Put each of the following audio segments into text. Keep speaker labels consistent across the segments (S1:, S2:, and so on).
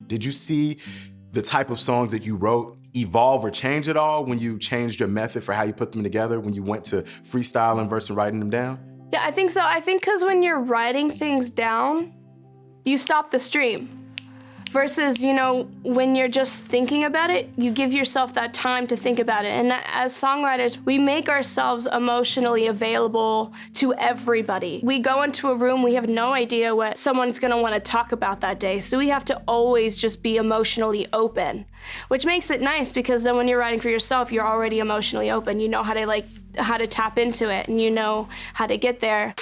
S1: Did you see the type of songs that you wrote evolve or change at all when you changed your method for how you put them together, when you went to freestyling versus writing them down?
S2: Yeah, I think so. I think because when you're writing things down, you stop the stream. Versus, when you're just thinking about it, you give yourself that time to think about it. And as songwriters, we make ourselves emotionally available to everybody. We go into a room, we have no idea what someone's gonna wanna talk about that day. So we have to always just be emotionally open, which makes it nice because then when you're writing for yourself, you're already emotionally open. You know how to tap into it and you know how to get there.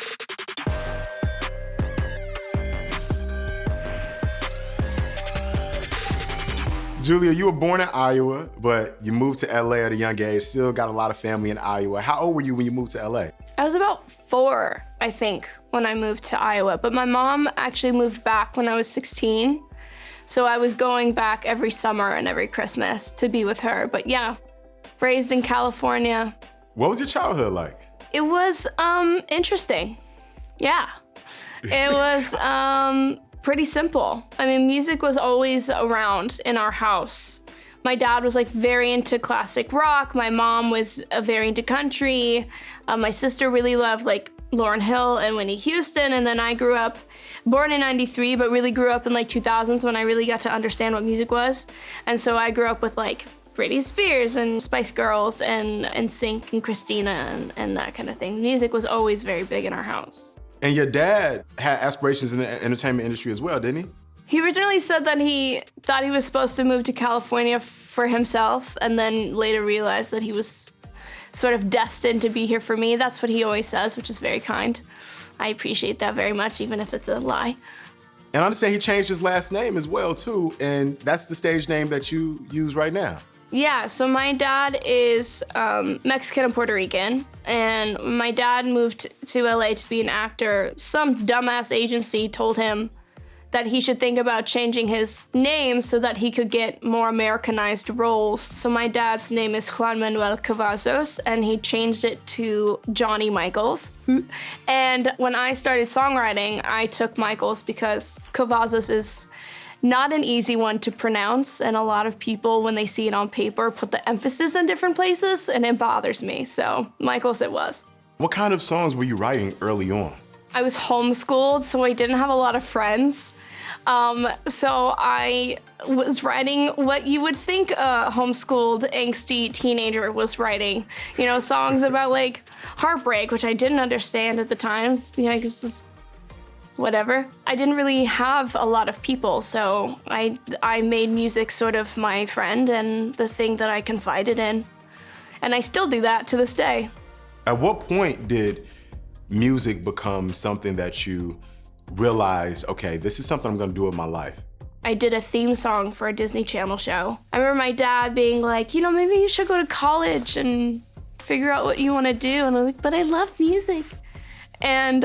S1: Julia, you were born in Iowa, but you moved to LA at a young age, still got a lot of family in Iowa. How old were you when you moved to LA?
S2: I was about 4, I think, when I moved to Iowa, but my mom actually moved back when I was 16. So I was going back every summer and every Christmas to be with her. But yeah, raised in California.
S1: What was your childhood like?
S2: It was interesting. Yeah, it was pretty simple. I mean, music was always around in our house. My dad was very into classic rock. My mom was very into country. My sister really loved Lauryn Hill and Whitney Houston. And then I grew up, born in '93, but really grew up in 2000s when I really got to understand what music was. And so I grew up with Britney Spears and Spice Girls and NSYNC and Christina and that kind of thing. Music was always very big in our house.
S1: And your dad had aspirations in the entertainment industry as well, didn't he?
S2: He originally said that he thought he was supposed to move to California for himself and then later realized that he was sort of destined to be here for me. That's what he always says, which is very kind. I appreciate that very much, even if it's a lie.
S1: And I understand he changed his last name as well, too, and that's the stage name that you use right now.
S2: Yeah, so my dad is Mexican and Puerto Rican, and my dad moved to LA to be an actor. Some dumbass agency told him that he should think about changing his name so that he could get more Americanized roles. So my dad's name is Juan Manuel Cavazos, and he changed it to Johnny Michaels. And when I started songwriting, I took Michaels because Cavazos is not an easy one to pronounce, and a lot of people, when they see it on paper, put the emphasis in different places, and it bothers me. So Michaels it was.
S1: What kind of songs were you writing early on?
S2: I was homeschooled, so I didn't have a lot of friends. So I was writing what you would think a homeschooled, angsty teenager was writing. Songs about heartbreak, which I didn't understand at the times. I was just whatever. I didn't really have a lot of people, so I made music sort of my friend and the thing that I confided in. And I still do that to this day.
S1: At what point did music become something that you realized, okay, this is something I'm gonna do with my life?
S2: I did a theme song for a Disney Channel show. I remember my dad being like, maybe you should go to college and figure out what you wanna do. And I was like, but I love music. And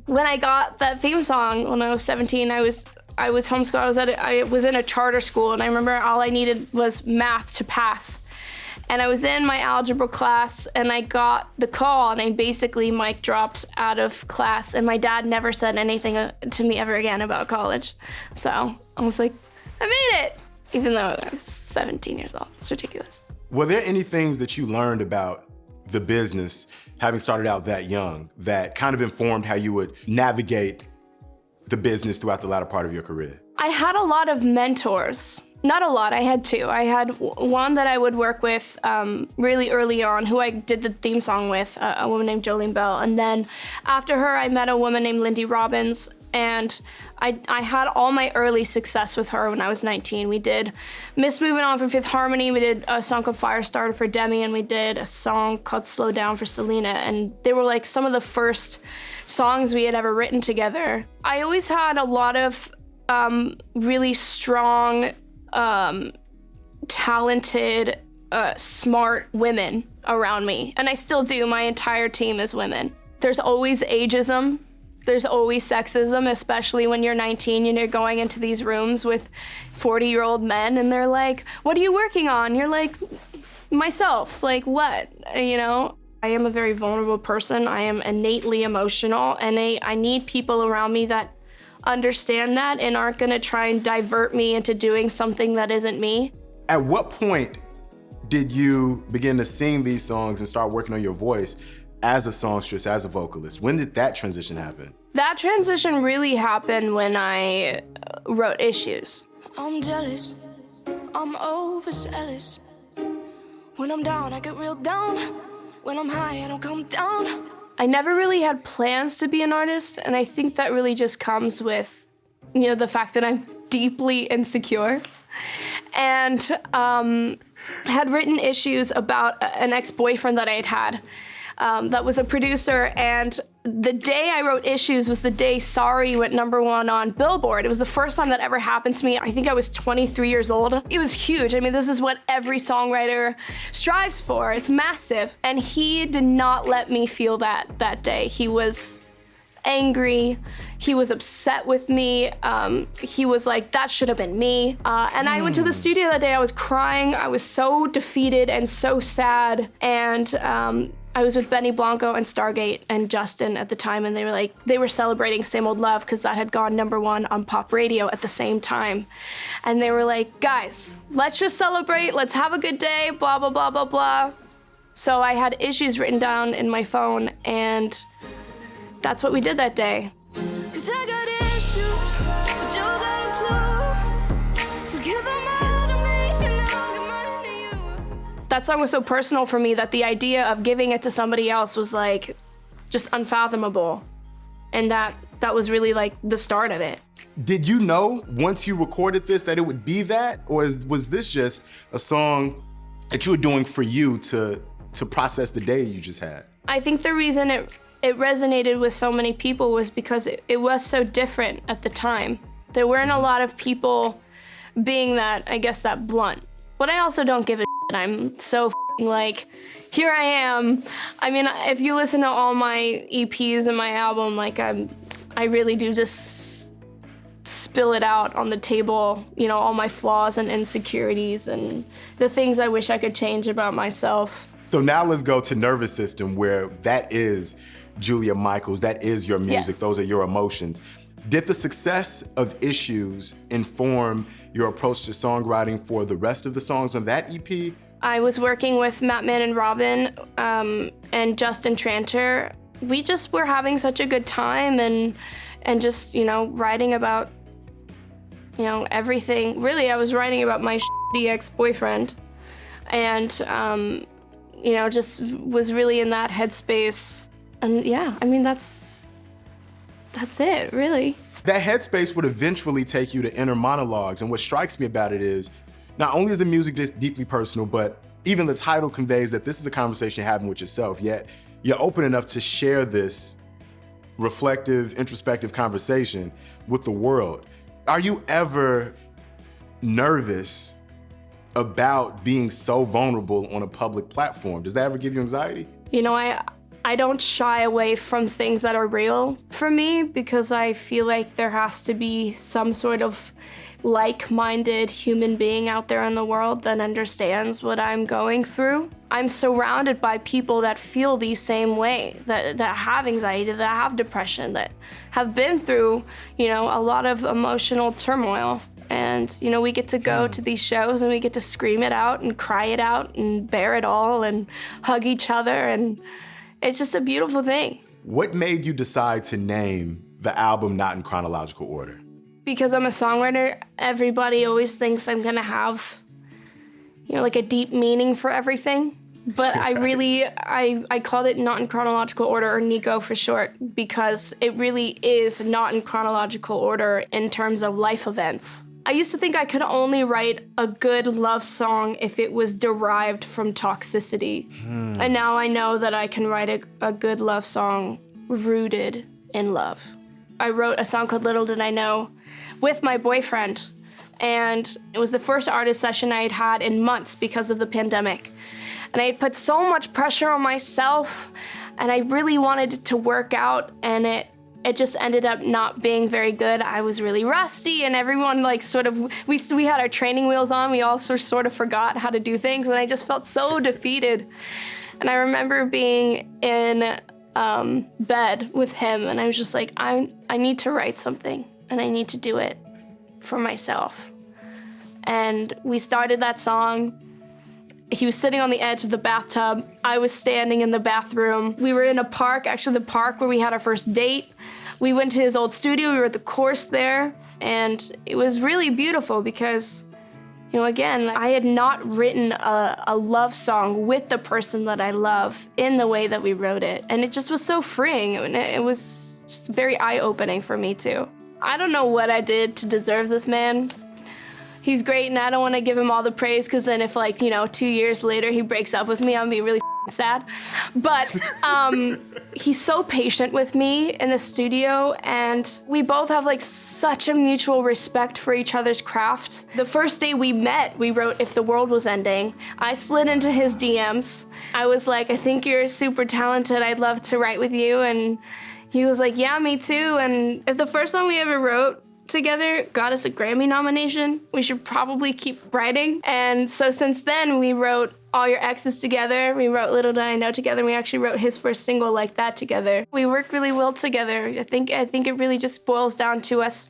S2: when I got that theme song when I was 17, I was homeschooled. I was in a charter school, and I remember all I needed was math to pass. And I was in my algebra class, and I got the call, and I basically mic dropped out of class, and my dad never said anything to me ever again about college. So I was like, I made it, even though I was 17 years old. It's ridiculous.
S1: Were there any things that you learned about the business, having started out that young, that kind of informed how you would navigate the business throughout the latter part of your career?
S2: I had a lot of mentors. Not a lot, I had 2. I had one that I would work with really early on, who I did the theme song with, a woman named Jolene Bell. And then after her, I met a woman named Lindy Robbins, and I had all my early success with her when I was 19. We did Miss Moving On for Fifth Harmony, we did a song called Firestarter for Demi, and we did a song called Slow Down for Selena, and they were some of the first songs we had ever written together. I always had a lot of really strong, talented, smart women around me, and I still do. My entire team is women. There's always ageism. There's always sexism, especially when you're 19 and you're going into these rooms with 40-year-old men, and they're like, what are you working on? You're like, myself. What? I am a very vulnerable person. I am innately emotional, and I need people around me that understand that and aren't gonna try and divert me into doing something that isn't me.
S1: At what point did you begin to sing these songs and start working on your voice as a songstress, as a vocalist? When did that transition happen?
S2: That transition really happened when I wrote Issues.
S3: I'm jealous, I'm overzealous. When I'm down, I get real down. When I'm high, I don't come down.
S2: I never really had plans to be an artist, and I think that really just comes with, the fact that I'm deeply insecure. And had written Issues about an ex-boyfriend that I had that was a producer, and the day I wrote Issues was the day Sorry went #1 on Billboard. It was the first time that ever happened to me. I think I was 23 years old. It was huge. I mean, this is what every songwriter strives for. It's massive. And he did not let me feel that day. He was angry. He was upset with me. He was like, that should have been me. And I went to the studio that day. I was crying. I was so defeated and so sad. And I was with Benny Blanco and Stargate and Justin at the time, and they were celebrating Same Old Love because that had gone #1 on pop radio at the same time. And they were like, guys, let's just celebrate. Let's have a good day, blah, blah, blah, blah, blah. So I had Issues written down in my phone, and that's what we did that day.
S3: 'Cause I got issues, but you got 'em too. So give 'em all to me, and I'll give mine to you.
S2: That song was so personal for me that the idea of giving it to somebody else was like just unfathomable. And that was really like the start of it.
S1: Did you know once you recorded this that it would be that? Or was this just a song that you were doing for you to process the day you just had?
S2: I think the reason it resonated with so many people was because it was so different at the time. There weren't a lot of people being that blunt. But I also don't give a shit. I'm so like, here I am. I mean, if you listen to all my EPs and my album, like I really do just spill it out on the table, all my flaws and insecurities and the things I wish I could change about myself.
S1: So now let's go to Nervous System, where that is Julia Michaels, that is your music,
S2: Yes.
S1: Those are your emotions. Did the success of Issues inform your approach to songwriting for the rest of the songs on that EP?
S2: I was working with Matt Mann and Robin and Justin Tranter. We just were having such a good time and just, writing about, everything. Really, I was writing about my shitty ex-boyfriend and, just was really in that headspace. And yeah, I mean, that's it, really.
S1: That headspace would eventually take you to inner monologues, and what strikes me about it is, not only is the music just deeply personal, but even the title conveys that this is a conversation you're having with yourself, yet you're open enough to share this reflective, introspective conversation with the world. Are you ever nervous about being so vulnerable on a public platform? Does that ever give you anxiety?
S2: I don't shy away from things that are real for me because I feel like there has to be some sort of like-minded human being out there in the world that understands what I'm going through. I'm surrounded by people that feel the same way, that have anxiety, that have depression, that have been through, a lot of emotional turmoil. And, we get to go to these shows and we get to scream it out and cry it out and bear it all and hug each other, and it's just a beautiful thing.
S1: What made you decide to name the album Not In Chronological Order?
S2: Because I'm a songwriter, everybody always thinks I'm gonna have, like a deep meaning for everything. But I really, I called it Not In Chronological Order, or NICO for short, because it really is not in chronological order in terms of life events. I used to think I could only write a good love song if it was derived from toxicity. And now I know that I can write a good love song rooted in love. I wrote a song called Little Did I Know with my boyfriend, and it was the first artist session I had had in months because of the pandemic. And I had put so much pressure on myself, and I really wanted it to work out, and it just ended up not being very good. I was really rusty, and everyone we had our training wheels on. We all sort of forgot how to do things, and I just felt so defeated. And I remember being in bed with him, and I was just like, I need to write something. and I need to do it for myself. And we started that song. He was sitting on the edge of the bathtub. I was standing in the bathroom. We were in a park, actually the park where we had our first date. We went to his old studio, we were at the course there, and it was really beautiful because, you know, again, I had not written a love song with the person that I love in the way that we wrote it. And it just was so freeing, and it was just very eye-opening for me too. I don't know what I did to deserve this man. He's great, and I don't want to give him all the praise, because then if, like, you know, 2 years later he breaks up with me, I'll be really sad. But he's so patient with me in the studio, and we both have, like, such a mutual respect for each other's craft. The first day we met, we wrote If the World Was Ending. I slid into his DMs. I was like, I think you're super talented. I'd love to write with you. And he was like, yeah, me too. And if the first song we ever wrote together got us a Grammy nomination, we should probably keep writing. And so since then, we wrote All Your Exes together. We wrote Little Did I Know together. And we actually wrote his first single, Like That, together. We work really well together. I think it really just boils down to us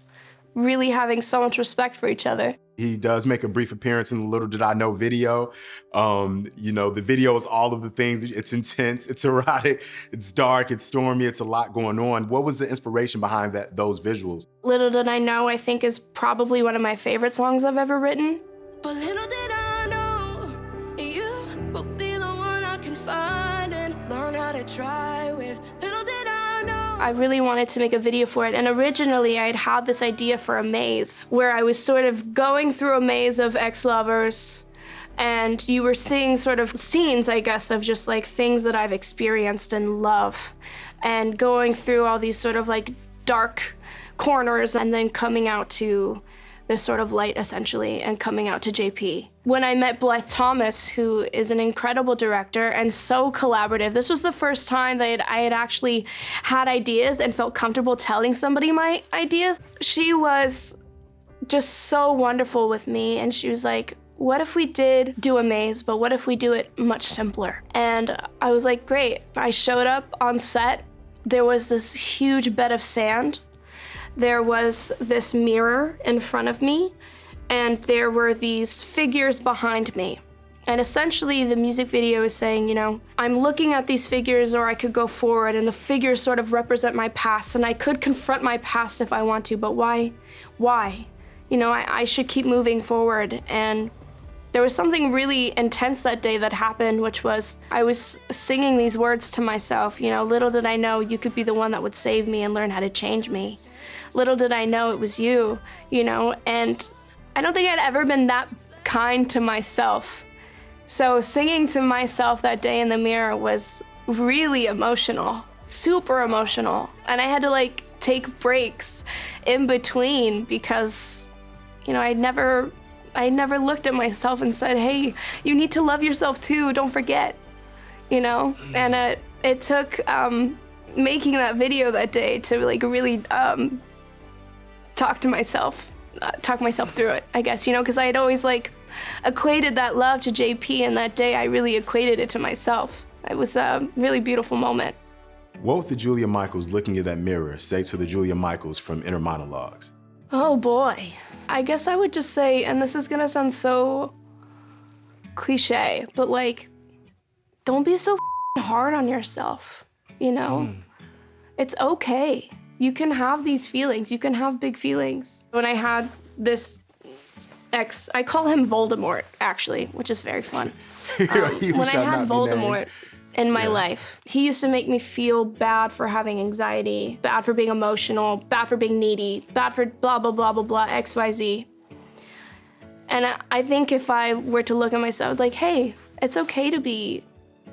S2: really having so much respect for each other.
S1: He does make a brief appearance in the Little Did I Know video. You know, the video is all of the things. It's intense, it's erotic, it's dark, it's stormy, it's a lot going on. What was the inspiration behind those visuals?
S2: Little Did I Know, I think, is probably one of my favorite songs I've ever written.
S3: But little did I know, you will be the one I confide in, learn how to try with. Little did I know.
S2: I really wanted to make a video for it, and originally I had this idea for a maze, where I was sort of going through a maze of ex-lovers, and you were seeing sort of scenes, I guess, of just like things that I've experienced in love, and going through all these sort of like dark corners, and then coming out to this sort of light, essentially, and coming out to JP. When I met Blythe Thomas, who is an incredible director and so collaborative, this was the first time that I had actually had ideas and felt comfortable telling somebody my ideas. She was just so wonderful with me, and she was like, what if we did do a maze, but what if we do it much simpler? And I was like, great. I showed up on set. There was this huge bed of sand. There was this mirror in front of me, and there were these figures behind me. And essentially the music video is saying, you know, I'm looking at these figures, or I could go forward, and the figures sort of represent my past, and I could confront my past if I want to, but why? Why? You know, I should keep moving forward. And there was something really intense that day that happened, which was I was singing these words to myself, you know, little did I know you could be the one that would save me and learn how to change me. Little did I know it was you, you know, and I don't think I'd ever been that kind to myself. So singing to myself that day in the mirror was really emotional, super emotional. And I had to like take breaks in between because, you know, I never looked at myself and said, hey, you need to love yourself too, don't forget, you know? And it took making that video that day to like really talk myself through it, I guess, you know, because I had always like equated that love to JP, and that day I really equated it to myself. It was a really beautiful moment.
S1: What would the Julia Michaels looking at that mirror say to the Julia Michaels from Inner Monologues?
S2: Oh boy. I guess I would just say, and this is gonna sound so cliche, but like, don't be so hard on yourself, you know? It's okay. You can have these feelings. You can have big feelings. When I had this ex, I call him Voldemort, actually, which is very fun. When I had Voldemort in my life, he used to make me feel bad for having anxiety, bad for being emotional, bad for being needy, bad for blah, blah, blah, blah, blah, X, Y, Z. And I think if I were to look at myself like, hey, it's okay to be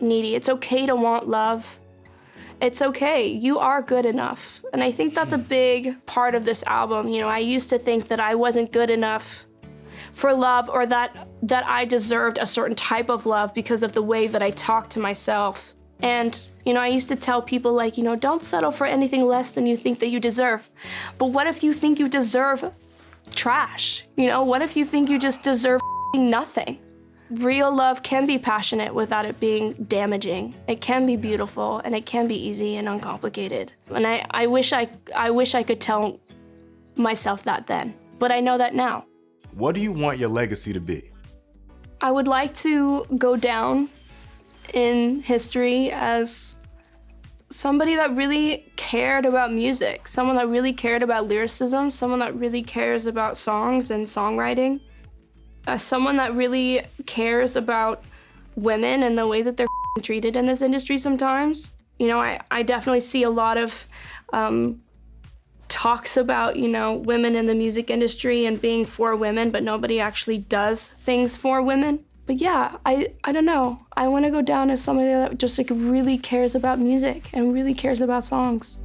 S2: needy. It's okay to want love. It's okay, you are good enough. And I think that's a big part of this album. You know, I used to think that I wasn't good enough for love, or that I deserved a certain type of love because of the way that I talked to myself. And, you know, I used to tell people like, you know, don't settle for anything less than you think that you deserve. But what if you think you deserve trash? You know, what if you think you just deserve nothing? Real love can be passionate without it being damaging. It can be beautiful, and it can be easy and uncomplicated. And I wish I could tell myself that then, but I know that now.
S1: What do you want your legacy to be?
S2: I would like to go down in history as somebody that really cared about music, someone that really cared about lyricism, someone that really cares about songs and songwriting, someone that really cares about women and the way that they're treated in this industry sometimes. You know, I definitely see a lot of talks about, you know, women in the music industry and being for women, but nobody actually does things for women. But yeah, I don't know. I want to go down as somebody that just like really cares about music and really cares about songs.